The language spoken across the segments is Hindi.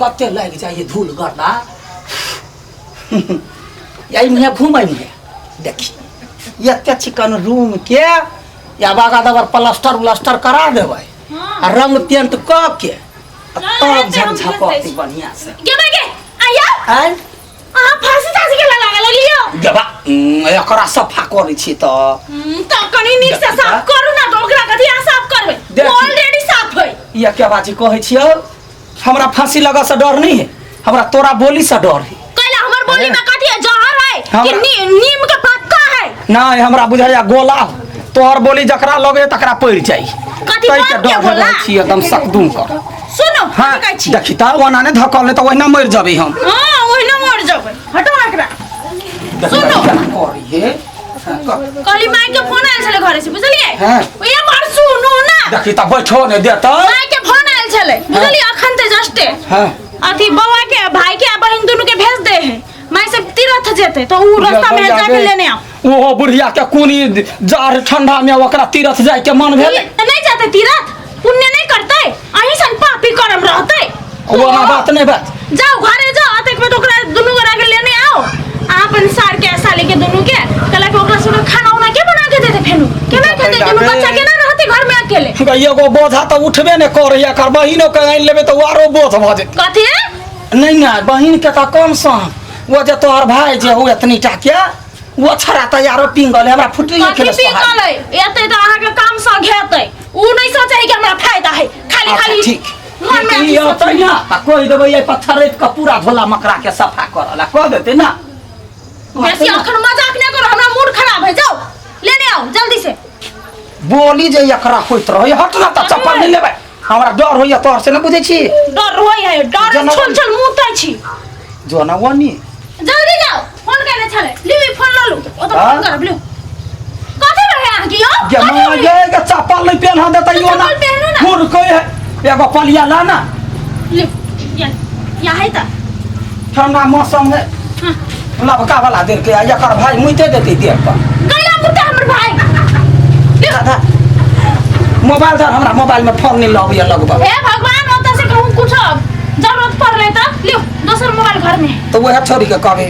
कते लग जाए धूल गर्दा यही मुहे घूमे मुहे देखी एते चिकन रूम के या बागा दबर प्लास्टर उलास्टर करा देबै आ रंग पेंट क के तब झकझकती बढ़िया से गेबे के आया आय आ फांसी तासी के लगा लियो गेबा एकरा सफा करै छी त कनी नीक से साफ करू ना तो ओकरा कथि आ साफ करबै ऑलरेडी साफ है ये क्या बाजी कहै छियो हमरा फांसी लगा से डर नहीं है हमरा तोरा बोली से डर है कहला हमर बोली में कथि है जहर है कि नीम के पत्ता है नहीं हमरा बुझाया गोला तोहर बोली जकरा लगे तकरा पड़ जाई कथि बात बोला छी एकदम सकदूम कर सुनो हां देखि त ओना ने धकल ने त ओहिना मर जाबे हम हां ओहिना मर जाबे हटो एकरा सुनो करी हे कली माई के फोन आयल छले घरे से बुझलिए हां ओया मार सुनो ना देखि त बैठो ने दे त माई के फोन आयल छले बुझलिए अखन ते जस्टे हां अथी बउआ के भाई के बहिन दोनों के भेज दे है माई से तीरथ जेते तो उ रास्ता में जाके लेने आ ओहो बुढ़िया के कोनी जार ठंडा में ओकरा तीरथ जाय के मन भेल नहीं जाते तीरथ पुण्य नहीं करते अही सन पापी करम रहते वो ना बात नहीं बात जाओ घरे जाओ अतक में तो ओकरा दोनों गोरा के लेने आओ आपन सार के साले के दोनों के कला के ओकरा सुनो खाना उना के बना के देते फेनु के ना के दोनों बच्चा के ना रहते घर में अकेले एगो बोझा त उठबे ने करैया कर बहिनो के आइन लेबे त आरो बोझ भ जेत कथि नहीं ना बहिन के त कम सा वो जे तोहर भाई जे हो इतनी टा के वो छरा त यारो पिंगल हमरा फुटली के पिंगल है एते त आहा के काम स घेतै उ नहीं सोचे कि हमरा फायदा है खाली खाली ठीक मन में ये त ना त कोई देबै ये पत्थर रेत का पूरा धोला मकरा के सफा करला क देते ना बेसी अखन मजाक नहीं करो हमरा मूड खराब है जाओ लेने आओ जल्दी से बोली जे एकरा होइत रहे हट ना त चप्पल नहीं लेबै हमरा डर होइया तोहर से न बुझै छी डर होई है डर छल छल मुतै छी जो ना वनी जल्दी जाओ फोन करने छले लिवी फोन ल लू ओ तो फोन कर ब्लू कथि रहे आ कि यो जमा ये के चप्पल नहीं पहना देता यो ना फुर कोई है एगो पलिया ला ना ले या है त ठंडा मौसम है हां लबका वाला देर के एकर भाई मुइते देते देर पर गैला मुते हमर भाई दादा मोबाइल धर हमरा मोबाइल में फोन नहीं लगबिया लगबा हे भगवान ओता से कहूं कुछ जरूरत पड़ले त लियो दोसर मोबाइल घर में तो वह छोरी के कहबे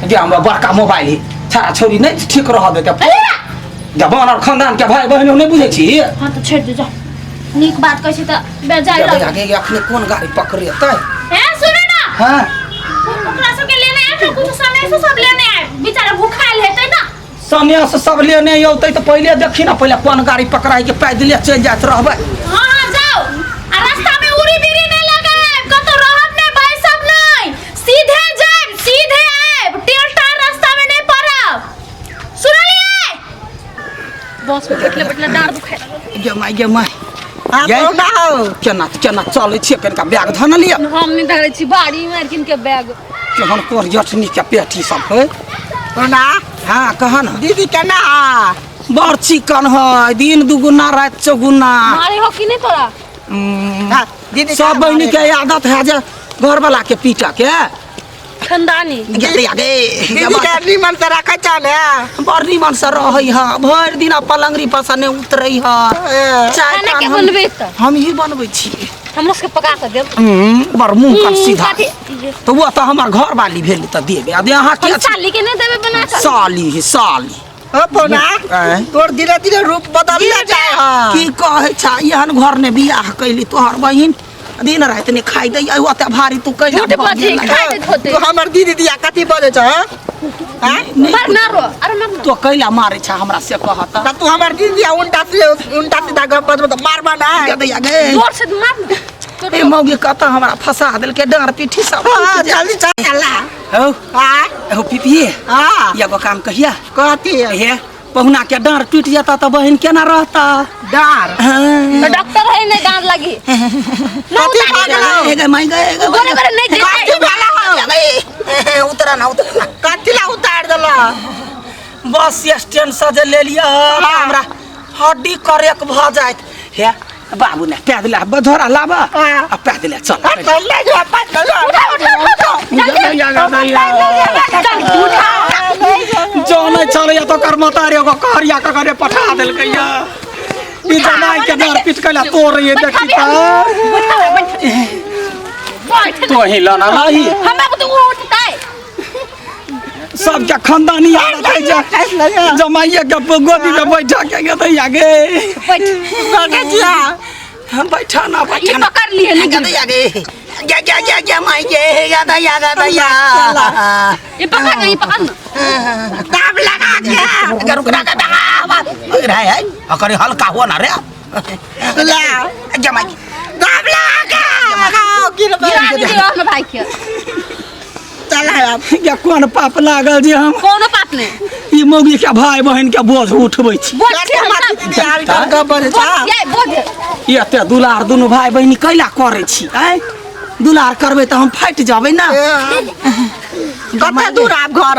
जे हमरा बड़का मोबाइल है छाड़ा छोरी नहीं ठीक रह देते जवान और खानदान के भाई बहन नहीं बुझे छी हां तो छेड़ दे जा नीक बात कहै छी त बेजाय लग आगे अपने कौन गाड़ी पकड़ेतै ए सुने ना हां ओकरा सब के लेने आए कुछ समय से सब लेने आए बेचारा भूखाइल हेतै ना समय से सब लेने औतै तो पहले देखी ना पहले कौन गाड़ी पकड़ाई के पैदल चल जात रहबै हां जाओ आ रास्ता में उड़ी बिरी नहीं लगाए कतो रहब नहीं भाई सब नहीं सीधे जाए सीधे आए टेल टार रास्ता में नहीं पड़ब सुनलिए बस में बैठले डार दुखाए गे माय आप ना केना केना चलै छी कनका बैग धन लिया हम नहीं धरै छी बाड़ी मार किन के बैग केहन कोर जठनी के पेटी सब है ना हां कहन दीदी केना बड़ चिकन है दिन दुगुना रात चौगुना मारे हो कि नहीं तोरा दीदी सब बहनी के आदत है जे घर वाला के पीटा के खंदानी गेले आगे दीदी के निमन से रखै चले बड़ निमन से रहै है भर दिन पलंगरी पर से नहीं उतरै है चाय खाना के बनबै त हम ही बनबै छी हमरा के पका के देब बड़ मुंह कर सीधा तो वो तो हमार घर वाली भेल त देबे अब यहाँ के साली के नहीं देबे बना के साली है साली अपना तोर धीरे धीरे रूप बदल जाए हां की कहै छा एहन घर ने बियाह कैली तोहर बहिन दिन रात ने खाई दई ओते भारी तू कैला झूठ बाजी खाई दे होते तू हमर दीदी दिया कथि बोले छ हां मार ना रो अरे मत तो कैला मारे छा हमरा से कहता तू हमर दीदी दिया उल्टा सीधा गप बत मारबा ना दे आगे जोर से मार ए मौगी कता हमरा फंसा देल के डांर पीठी सब जल्दी चल अल्लाह हो हां हो पिपिए हां एगो काम कहिया कथि हे पहुना के डांर टूट जाता तो बहन केना रहता डार तो डॉक्टर है नहीं डांट लगी कथि भागला गे माई गे गोरे गोरे नहीं कथि देते वाला उतरा ना उतरा कथि ला उतार देला बस स्टैंड से जे ले लिया हमरा हड्डी करेक भ जात हे बाबू ने पैदल बधरा लाबा आ पैदल चल ले जो पास जाने चले तो कर्मचारी को करिया का करे पठा देल गया ई जमाई के डर पिट कला तोड़ ये देखी त तो ही लाना नहीं हमरा को तो वो उठताई सब क्या खानदानी आदत है जमाइए के गोदी में बैठा के गए आगे हम बैठा ना ये पकड़ लिए आगे क्या माई के याद ये पकड़ नहीं पकड़ दाब लगा के रुकना का दाब रहा है अकर हल्का हुआ ना रे ला जमाई दाब लगा के गिर भाई के चला क्या कौन पाप लागल जे हम कोनो बात नहीं ई मौगी के भाई बहन के बोझ उठबै छी बोझ ये ते दुलार दुनु भाई बहन कैला करे छी आय दुलार करबै त हम फाटि जाबै ना कते दूर आप घर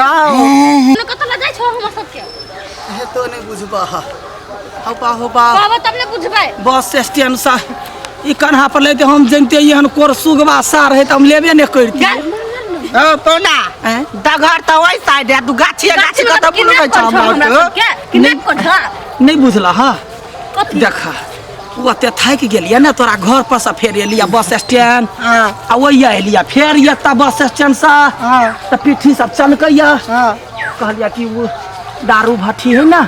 कत ल जाय छो हम सब के हे तो नहीं बुझबा हो बा बाबा तब ने बुझबै बस स्टैंड सा ई कन्हा पर लेते हम जनते ई हन कोर सुगवा सार है त हम लेबे ने करती ओ पौना डगर त ओइ साइड है तू गाछी कत बुलबै छ नहीं बुझला हां देखा वो ते थाक गेलिया ना तोरा घर पर से फेर एलिया बस स्टैंड आ ओइया एलिया फेर एता बस स्टैंड सा त पीठी सब चलकैया कहलिया कि वो दारू भट्ठी है ना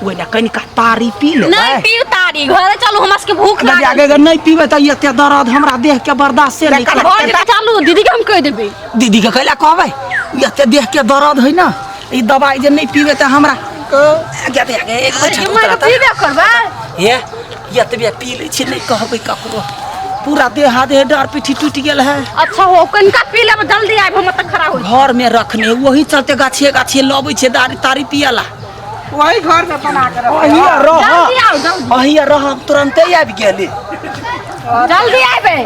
वो ना कनिका तारी पी ले नहीं पीऊ तारी घर चलो हमस के भूख लगे आगे अगर नहीं पीबे त एते दर्द हमरा देह के बर्दाश्त से नहीं कर चलो दीदी के हम कह देबे दीदी के कहला कहबै एते देह के दर्द है ना ई दवाई जे नहीं पीबे त हमरा आगे एक पीबे करबा ये तबिया पी ले छी नहीं कहबै ककरो पूरा देह हाथ डर पीठी टूट गेल है अच्छा हो कनका पी ले जल्दी आब हम त खरा हो घर में रखने वही चलते गाछिए लबै छे दारी तारी पियाला वही घर में बना के वही रह जल्दी आओ जल्दी वही रह हम तुरंते आबि गेली जल्दी आबे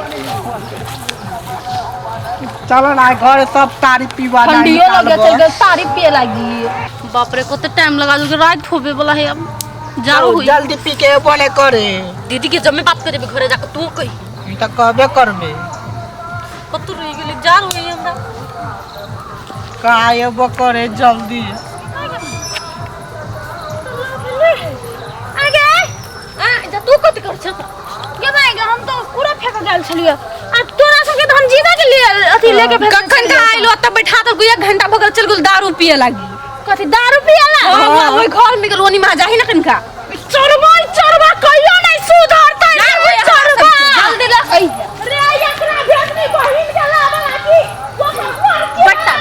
चलो ना घर सब तारी पीवा ठंडियो लगे चल तारी पिए लागी बाप रे कते टाइम लगा दो रात होबे वाला है अब जाओ हुई जल्दी पी के बने करे दीदी के जब में बात करे घरे जाके तू कही त कहबे करबे कत रह गेले जार होई हमरा काय करे जल्दी आगे जा तू कत कर छ के भाईगा हम तो पूरा फेंक गेल छलिए आ तोरा संगे तो हम जीना के लिए अथी लेके फेंक कखन का आइलो त बैठा त 1 घंटा भगल चल गेल दारू पिए लागी कथि दारू पिएला ओइ घर में गेल ओनी मा जाही ना कनका चरबा कहियो नहीं सुधरतै चरबा जल्दी ला कहि रे एकरा भेटनी बहिन के लावा लागी बट्टा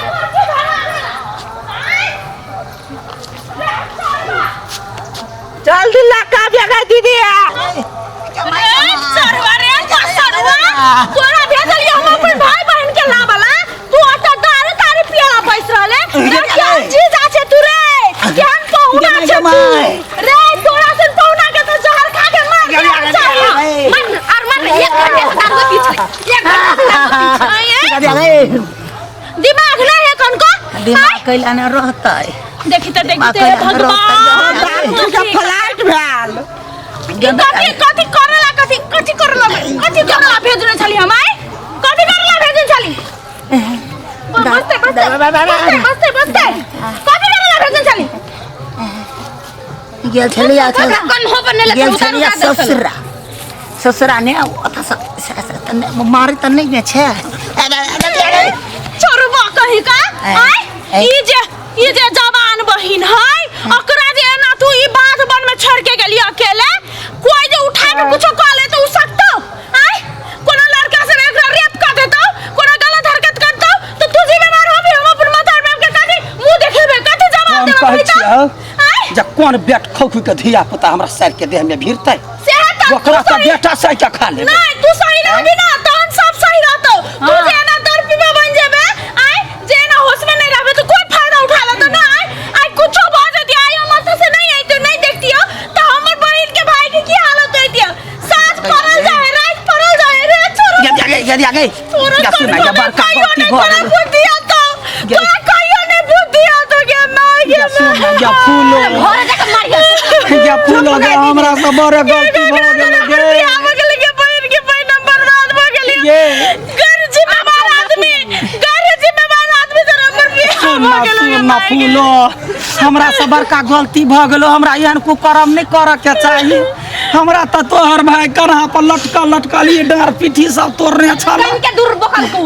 जल्दी ला का जगह दीदी चरबा रे चरबा तोरा भेजलिए हम अपन भाई बहन के लावाला तू अता दारू तारी पिएला पैस रहले क्या चीज आछे तू रे ज्ञान पहुना छे तू रे तोरा से पहुना के तो जहर खा के मार मन और मन 1 घंटे दारू के पीछे 1 घंटा दिमाग नहीं है कौन को दिमाग कैला न रहता है देखते भगवान फ्लाइट भेल कथी करला भेजने छली हम आए कथी करला भेजने छली बस्ते कथी करला भेजने छली गेल छलिया कौन हो बने लगे गेल छलिया ससुरा ने अथा मारे त नहीं ने छे चोरबा कहीं का आय ई जे जवान बहिन है ओकरा जे ना तू ई बात बन में छोड़ के गेली अकेले कोई जे उठा के कुछ कह ले तो उ सकतो आय कोनो लड़का से एकरा रेप कर देतो कोनो गलत हरकत करतो तो तू जिम्मेदार होबे हम अपन माथा में के कथि मुंह देखेबे कथि जवाब देबे आय जब कौन बेट खौखु के धिया पुता हमरा सर के देह में भिरतै ओकरा त बेटा सही के खा ले नहीं तू सही रहबी ना तहन सब सही रहतो तू जे ना दर पीबा बन जेबे आय जे ना होश में नहीं रहबे तो कोई फायदा उठा लेतो ना आय कुछो भ जति आय मत से नहीं आई तो नहीं देखतियो तो हमर बहिन के भाई के की हालत होइतियो साथ परल जाए रात परल जाए रे छोरो आगे या सुना या बड़का गलती भ गेल बुद्धिया तो तोरा कहियो नहीं बुद्धिया तो के मार के या फूलो घरे जाके मारिया या फूलो गे हमरा से बड़े गलती भ गेल गे बहिन के बहिन बर्बाद भ गेली घर जिम्मेदार आदमी से नंबर पे सुना फूलो हमरा से बड़का गलती भ गेलो हमरा एहन कुकर्म नहीं करे के चाही हमरा त तोहर भाई कन्हा पर लटकल ये डार पीठी सब तोड़ने छल कहीं के दूर बकल को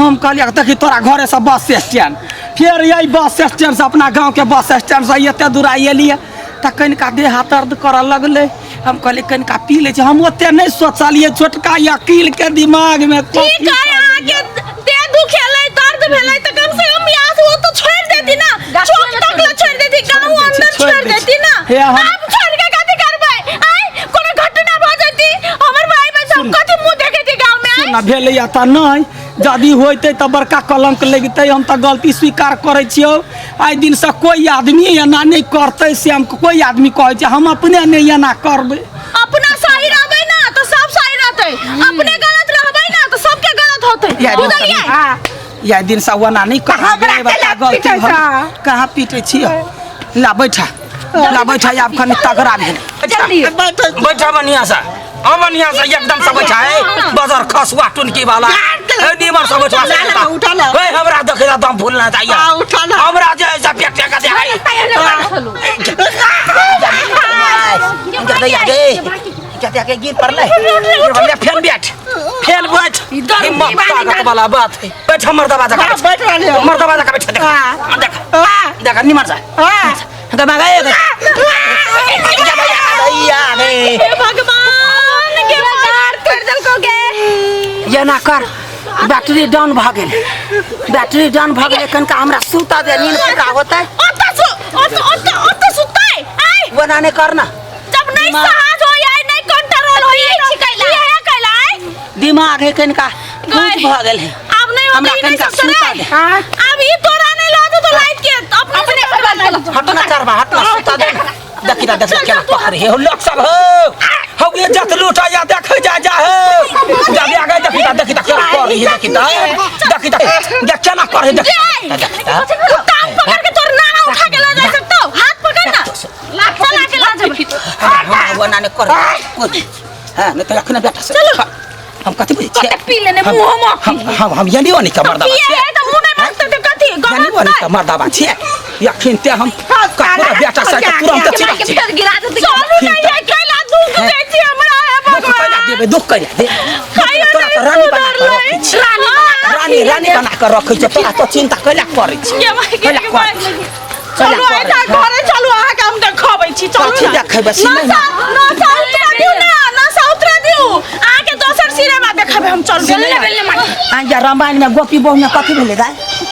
हम कहलिए देखी तोरा घरे से बस स्टैंड फिर यही बस स्टैंड से अपना गांव के बस स्टैंड से एते दूर आइलिए त कनिका देह हाथ दर्द करऽ लगले हम कहलिए कनिका पी ले हम ओते नहीं सोचलिए छोटका अकील के दिमाग में ठीक है आके देह दुखेले दर्द भेले त कम से कम यहाँ से वो तो छोड़ देती ना चौक तक ला छोड़ देती गांव अंदर छोड़ देती ना आप छोड़ के कथि करबै आई कोनो घटना भ जती हमर भाई बच्चा कथि मुंह देखेती गांव में आई ना भेले या त नहीं यदि होते तो बड़का कलंक लगते हम तो गलती स्वीकार करे छियो आइ दिन से कोई आदमी एना नहीं करते से हम कोई आदमी कहे हम अपने नहीं एना करबे अपना सही रहबै ना तो सब सही रहते अपने गलत रहबै ना तो सबके गलत होते बुझलिए या दिन से वना नहीं कर गलती कहाँ पीटे छियो ला बैठा आप खनि तगड़ा भेल जल्दी बैठा बढ़िया सा बढ़िया सा एकदम सब बैठा है बाजार खसुआ टुनकी वाला नीमर सब बैठा उठा ला ओए हमरा देखे दम भूलना चाहिए उठा ला हमरा जे ऐसा पेट का दे आई क्या के गिर पड़ले फेन बैठ हिम्मत ताकत वाला बात है बैठ मर्दबा जगह बैठ रहा मर्दबा जगह बैठ देख नीमर जा दबा गए भगवान के बाहर कर दल को के ये ना कर बैटरी डाउन भ गेल बैटरी डाउन भ गेल कनका हमरा सुता दे नींद पूरा होतै ओत सुतै आई वना ने करना जब नहीं साहस हो आई नहीं कंट्रोल हो ये कैला आई दिमाग है कनका भूत भ गेल है अब नहीं हमरा कनका सुता दे अब ये तोरा नहीं लादो तो लाइट के अपने हटना करबा हटना सुता दे देखी ना देख केना पकड़े हो लोग सब हो ये जत लूटा या देख जा हो जब आगे देखी ता केना कर रही देखी ता देख केना कर देख टांग पकड़ के तोर नाना उठा के ले जा सकतो हाथ पकड़ ना चला के ला जब वो ना ने कर हां न तो रखना बेटा चलो हम कथि बुझे पी लेने मुंह हम यानी वानी का मर्दा ये है तो मुंह में मत तो कथि यानी वानी का मर्दा बा छे यखिन ते हम कपूरा बेटा से तुरंत चिरा फिर गिरा दे चलू नहीं है कैला दूध देती हमरा है भगवान दुख कैला दे रानी बना कर रखै छ तोरा तो चिंता कैला करै छ ये भाई चलो ऐसा घरे चलो आ के हम देखबै छी चलो देखबै छी ना साउत्रा दिउ ना साउत्रा दिउ आके दोसर सिनेमा देखबै हम चल बेले माटी आ जा रामायण में गोपी बहू में कथि भेले दाई